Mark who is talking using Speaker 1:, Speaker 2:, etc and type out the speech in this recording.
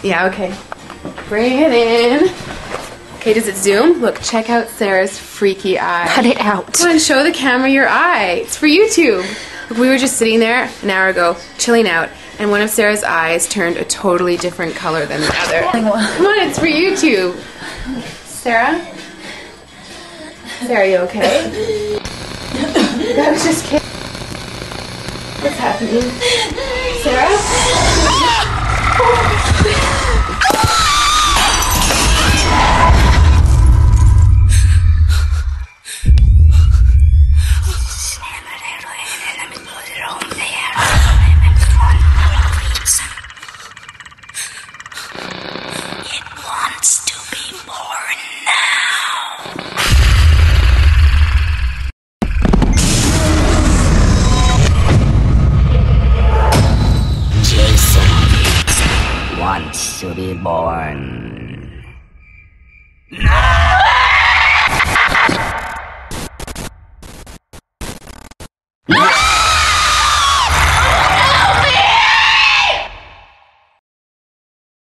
Speaker 1: Yeah, okay. Bring it in. Okay, does it zoom? Look, check out Sarah's freaky eye.
Speaker 2: Cut it out.
Speaker 1: Come on, show the camera your eye. It's for YouTube. Look, we were just sitting there an hour ago, chilling out, and one of Sarah's eyes turned a totally different color than the other. Come on, it's for YouTube. Sarah? Sarah, are you okay? I was just kidding. What's happening? Sarah?
Speaker 3: It wants to be born now. Jason wants to be born